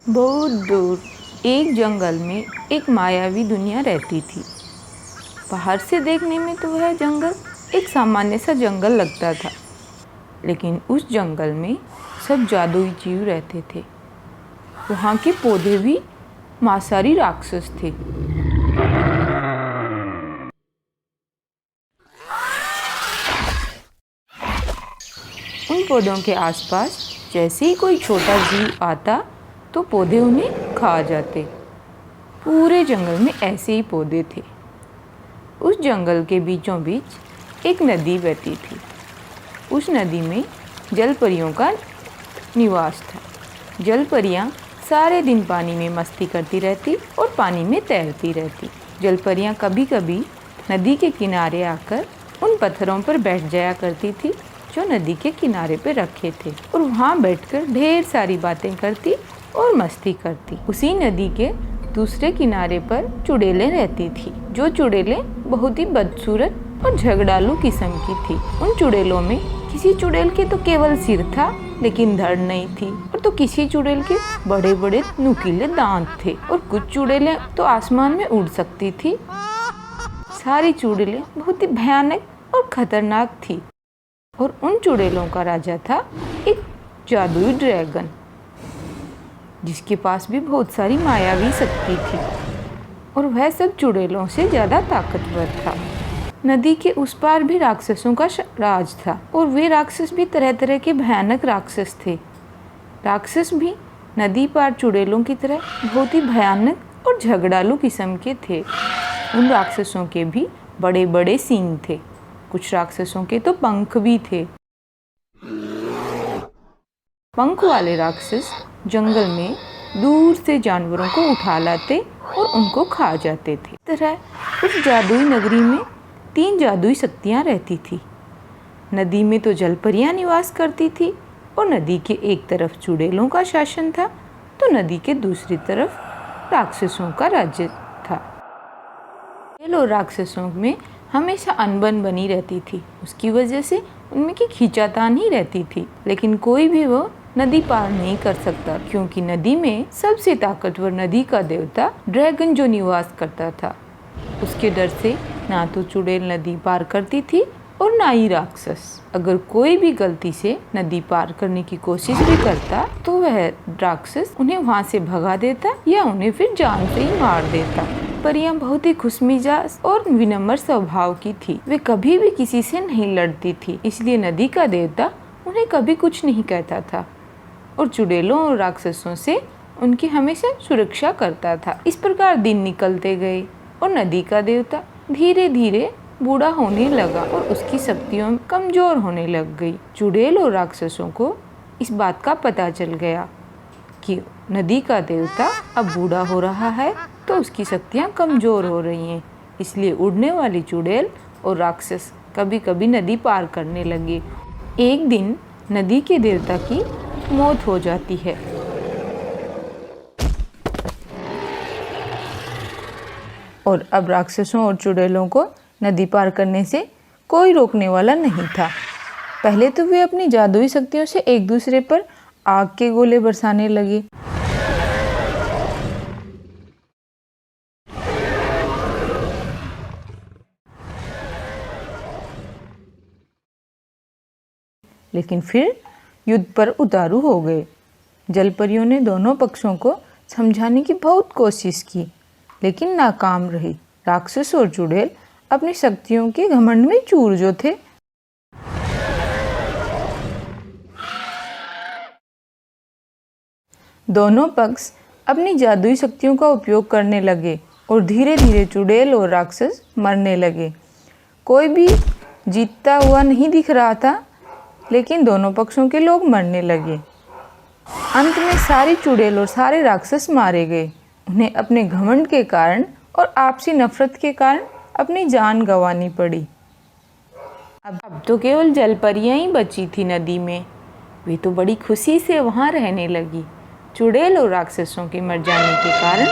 बहुत दूर एक जंगल में एक मायावी दुनिया रहती थी। बाहर से देखने में तो वह जंगल एक सामान्य सा जंगल लगता था, लेकिन उस जंगल में सब जादुई जीव रहते थे। वहाँ के पौधे भी मांसाहारी राक्षस थे। उन पौधों के आसपास जैसे ही कोई छोटा जीव आता तो पौधे उन्हें खा जाते। पूरे जंगल में ऐसे ही पौधे थे। उस जंगल के बीचों बीच एक नदी बहती थी। उस नदी में जलपरियों का निवास था। जलपरियाँ सारे दिन पानी में मस्ती करती रहती और पानी में तैरती रहती। जलपरियाँ कभी कभी नदी के किनारे आकर उन पत्थरों पर बैठ जाया करती थी जो नदी के किनारे पर रखे थे, और वहाँ बैठकर ढेर सारी बातें करती और मस्ती करती। उसी नदी के दूसरे किनारे पर चुड़ैलें रहती थी। जो चुड़ैलें बहुत ही बदसूरत और झगड़ालू किस्म की थी। उन चुड़ैलों में किसी चुड़ैल के तो केवल सिर था लेकिन धड़ नहीं थी, और तो किसी चुड़ैल के बड़े बड़े नुकीले दांत थे, और कुछ चुड़ैलें तो आसमान में उड़ सकती थी। सारी चुड़ैलें बहुत ही भयानक और खतरनाक थी, और उन चुड़ैलों का राजा था एक जादुई ड्रैगन, जिसके पास भी बहुत सारी मायावी शक्ति थी, और वह सब चुड़ैलों से ज़्यादा ताकतवर था। नदी के उस पार भी राक्षसों का राज था, और वे राक्षस भी तरह तरह के भयानक राक्षस थे। राक्षस भी नदी पार चुड़ैलों की तरह बहुत ही भयानक और झगड़ालू किस्म के थे। उन राक्षसों के भी बड़े बड़े सींग थे। कुछ राक्षसों के तो पंख भी थे। पंख वाले राक्षस जंगल में दूर से जानवरों को उठा लाते और उनको खा जाते थे। इस तरह उस जादुई नगरी में 3 जादुई शक्तियाँ रहती थी। नदी में तो जलपरियाँ निवास करती थी, और नदी के एक तरफ चुड़ैलों का शासन था, तो नदी के दूसरी तरफ राक्षसों का राज्य था। चुड़ैल और राक्षसों में हमेशा अनबन बनी रहती थी। उसकी वजह से उनमें की खींचातान ही रहती थी, लेकिन कोई भी वो नदी पार नहीं कर सकता, क्योंकि नदी में सबसे ताकतवर नदी का देवता ड्रैगन जो निवास करता था, उसके डर से ना तो चुड़ैल नदी पार करती थी और ना ही राक्षस। अगर कोई भी गलती से नदी पार करने की कोशिश भी करता तो वह राक्षस उन्हें वहाँ से भगा देता या उन्हें फिर जान से ही मार देता। परियां बहुत ही खुशमिजाज और विनम्र स्वभाव की थी। वे कभी भी किसी से नहीं लड़ती थी, इसलिए नदी का देवता उन्हें कभी कुछ नहीं कहता था, और चुड़ैलों और राक्षसों से उनकी हमेशा सुरक्षा करता था। इस प्रकार दिन निकलते गए और नदी का देवता धीरे धीरे बूढ़ा होने लगा और उसकी शक्तियाँ कमजोर होने लग गई। चुड़ैल और राक्षसों को इस बात का पता चल गया कि नदी का देवता अब बूढ़ा हो रहा है, तो उसकी शक्तियाँ कमजोर हो रही हैं। इसलिए उड़ने वाली चुड़ैल और राक्षस कभी कभी नदी पार करने लगे। एक दिन नदी के देवता की मौत हो जाती है, और अब राक्षसों और चुड़ैलों को नदी पार करने से कोई रोकने वाला नहीं था। पहले तो वे अपनी जादुई शक्तियों से एक दूसरे पर आग के गोले बरसाने लगे। लेकिन फिर युद्ध पर उतारू हो गए। जलपरियों ने दोनों पक्षों को समझाने की बहुत कोशिश की, लेकिन नाकाम रही। राक्षस और चुड़ैल अपनी शक्तियों के घमंड में चूर जो थे। दोनों पक्ष अपनी जादुई शक्तियों का उपयोग करने लगे, और धीरे धीरे चुड़ैल और राक्षस मरने लगे। कोई भी जीतता हुआ नहीं दिख रहा था, लेकिन दोनों पक्षों के लोग मरने लगे। अंत में सारी चुड़ैल और सारे राक्षस मारे गए। उन्हें अपने घमंड के कारण और आपसी नफरत के कारण अपनी जान गंवानी पड़ी। अब तो केवल जलपरियां ही बची थी नदी में। वे तो बड़ी खुशी से वहाँ रहने लगी। चुड़ैल और राक्षसों के मर जाने के कारण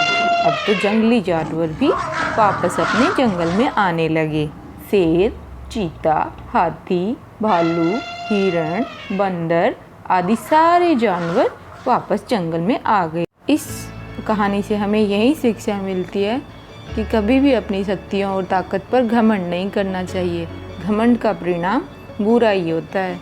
अब तो जंगली जानवर भी वापस अपने जंगल में आने लगे। शेर, चीता, हाथी, भालू, हिरण, बंदर आदि सारे जानवर वापस जंगल में आ गए। इस कहानी से हमें यही शिक्षा मिलती है कि कभी भी अपनी शक्तियों और ताकत पर घमंड नहीं करना चाहिए। घमंड का परिणाम बुरा ही होता है।